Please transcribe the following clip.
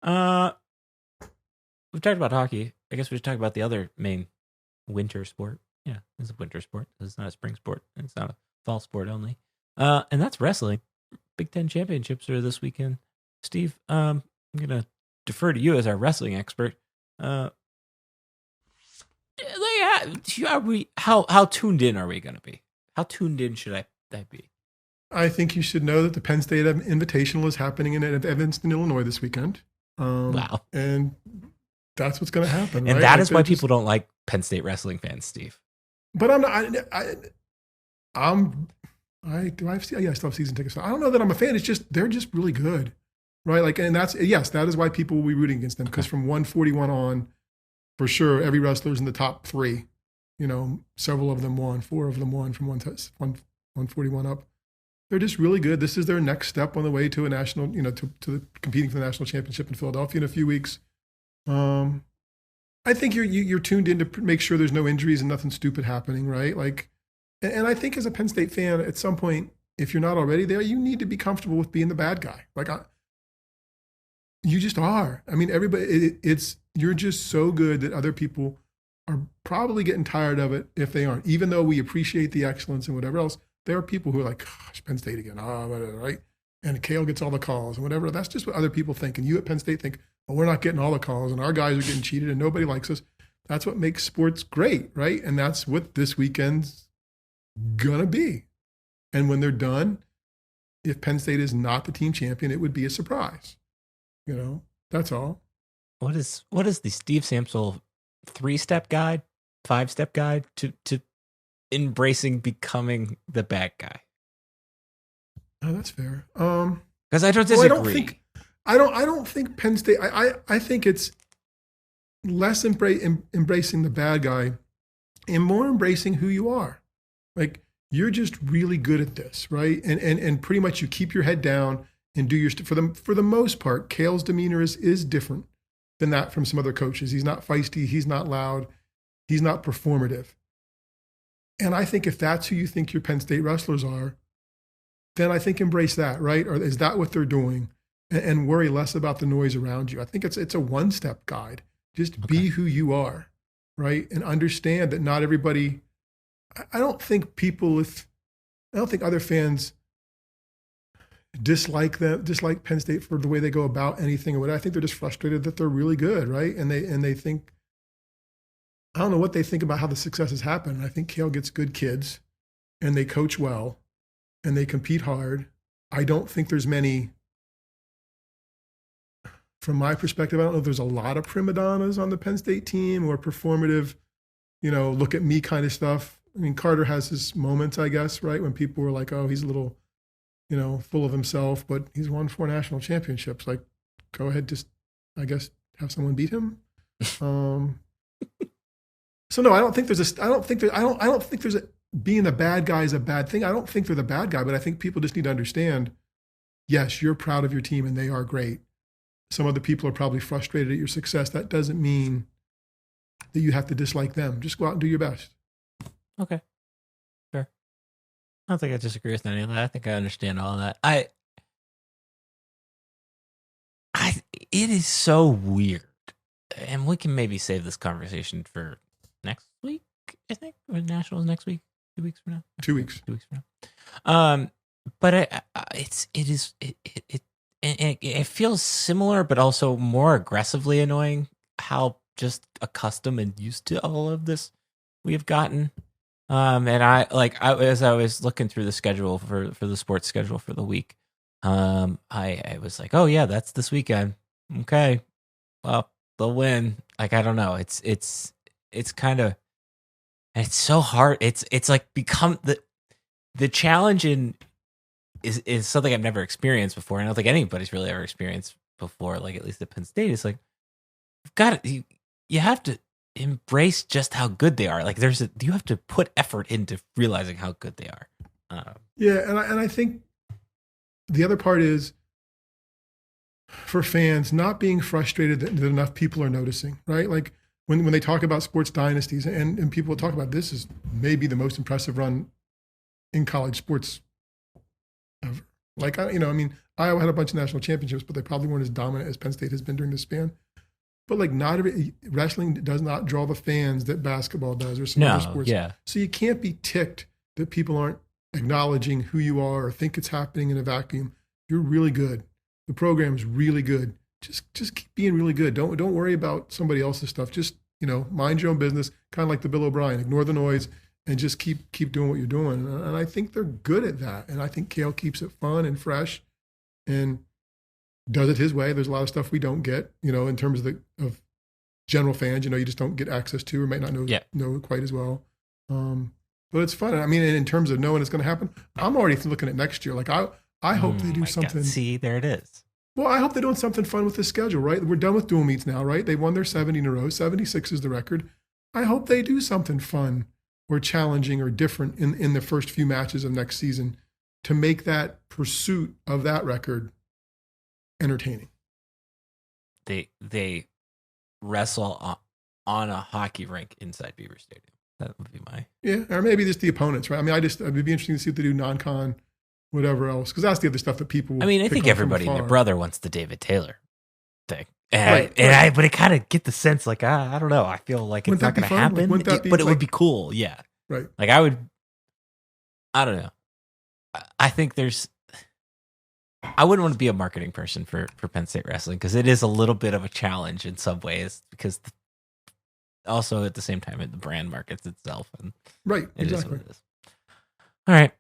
Uh, we've talked about hockey. I guess we should talk about the other main winter sport. Yeah, it's a winter sport. It's not a spring sport. It's not a fall sport only. And that's wrestling. Big Ten championships are this weekend. Steve, I'm gonna defer to you as our wrestling expert. How tuned in are we gonna be? How tuned in should I be? I think you should know that the Penn State Invitational is happening in Evanston, Illinois this weekend. Wow. And that's what's going to happen. And right? that is why people don't like Penn State wrestling fans, Steve. But I'm not, I still have season tickets. I don't know that I'm a fan. It's just, they're just really good. Right. Like, and that is why people will be rooting against them. Because from 141 on, for sure, every wrestler's in the top three. Several of them won, four of them won from 141 up. They're just really good. This is their next step on the way to a national, to competing for the national championship in Philadelphia in a few weeks. I think you're tuned in to make sure there's no injuries and nothing stupid happening, right? Like, and I think as a Penn State fan, at some point, if you're not already there, you need to be comfortable with being the bad guy. Like, you just are. I mean, everybody, you're just so good that other people are probably getting tired of it if they aren't. Even though we appreciate the excellence and whatever else, there are people who are like, gosh, Penn State again, right? And Kale gets all the calls and whatever. That's just what other people think. And you at Penn State think, well, we're not getting all the calls and our guys are getting cheated and nobody likes us. That's what makes sports great, right? And that's what this weekend's gonna be. And when they're done, if Penn State is not the team champion, it would be a surprise. That's all. What is the Steve Samsel 3-step guide, 5-step guide to embracing becoming the bad guy? Oh, that's fair. Because I don't disagree. I don't think Penn State. I think it's less embracing the bad guy and more embracing who you are. Like, you're just really good at this, right? And pretty much you keep your head down and do your for the most part. Kale's demeanor is different than that from some other coaches. He's not feisty. He's not loud. He's not performative. And I think if that's who you think your Penn State wrestlers are, then I think embrace that, right? Or is that what they're doing? And worry less about the noise around you. I think it's a one-step guide. Just be who you are, right? And understand that not everybody, I don't think other fans dislike Penn State for the way they go about anything or whatever. I think they're just frustrated that they're really good, right? And they think, I don't know what they think about how the success has happened. I think Kale gets good kids and they coach well and they compete hard. I don't think there's many, from my perspective, I don't know if there's a lot of prima donnas on the Penn State team or performative, look at me kind of stuff. I mean, Carter has his moments, I guess, right? When people were like, oh, he's a little, full of himself, but he's won 4 national championships. Like, go ahead, just, I guess, have someone beat him. So no, I don't think there's being the bad guy is a bad thing. I don't think they're the bad guy, but I think people just need to understand, yes, you're proud of your team and they are great. Some other people are probably frustrated at your success. That doesn't mean that you have to dislike them. Just go out and do your best. Okay. Sure. I don't think I disagree with any of that. I think I understand all of that. It is so weird. And we can maybe save this conversation for next week, I think. Or Nationals next week. 2 weeks from now. 2 weeks. 2 weeks from now. But it feels similar, but also more aggressively annoying how just accustomed and used to all of this we have gotten. And as I was looking through the schedule for the sports schedule for the week, I was like, oh yeah, that's this weekend. Okay, well, they'll win. Like, I don't know. It's kind of, it's so hard. It's like become the challenge is something I've never experienced before. And I don't think anybody's really ever experienced before, like at least at Penn State. It's like, you have to embrace just how good they are. Like you have to put effort into realizing how good they are. Yeah. And I think the other part is for fans not being frustrated that enough people are noticing, right? Like when they talk about sports dynasties and people talk about this is maybe the most impressive run in college sports ever. Like, I mean, Iowa had a bunch of national championships, but they probably weren't as dominant as Penn State has been during this span. But like, not every wrestling does not draw the fans that basketball does or some other sports. Yeah. So you can't be ticked that people aren't acknowledging who you are or think it's happening in a vacuum. You're really good. The program is really good. Just keep being really good. Don't worry about somebody else's stuff. Just, mind your own business, kind of like the Bill O'Brien. Ignore the noise and just keep doing what you're doing. And I think they're good at that. And I think Cale keeps it fun and fresh and does it his way. There's a lot of stuff we don't get, in terms of general fans, you just don't get access to or might not know quite as well. But it's fun. I mean, in terms of knowing it's going to happen, I'm already looking at next year. Like I hope they do something. See, there it is. Well, I hope they're doing something fun with this schedule, right? We're done with dual meets now, right? They won their 70 in a row. 76 is the record. I hope they do something fun or challenging or different in the first few matches of next season to make that pursuit of that record entertaining. They wrestle on a hockey rink inside Beaver Stadium. That would be my... Yeah, or maybe just the opponents, right? I mean, it'd be interesting to see if they do non-con, whatever else, because that's the other stuff that people will I think everybody and their brother wants the David Taylor thing. But I kind of get the sense, like, I don't know. I feel like it's not going to happen, Like, but it would be cool, yeah. Right. Like, I don't know. I think I wouldn't want to be a marketing person for Penn State wrestling because it is a little bit of a challenge in some ways because also at the same time the brand markets itself and right, it exactly. is what it is. All right.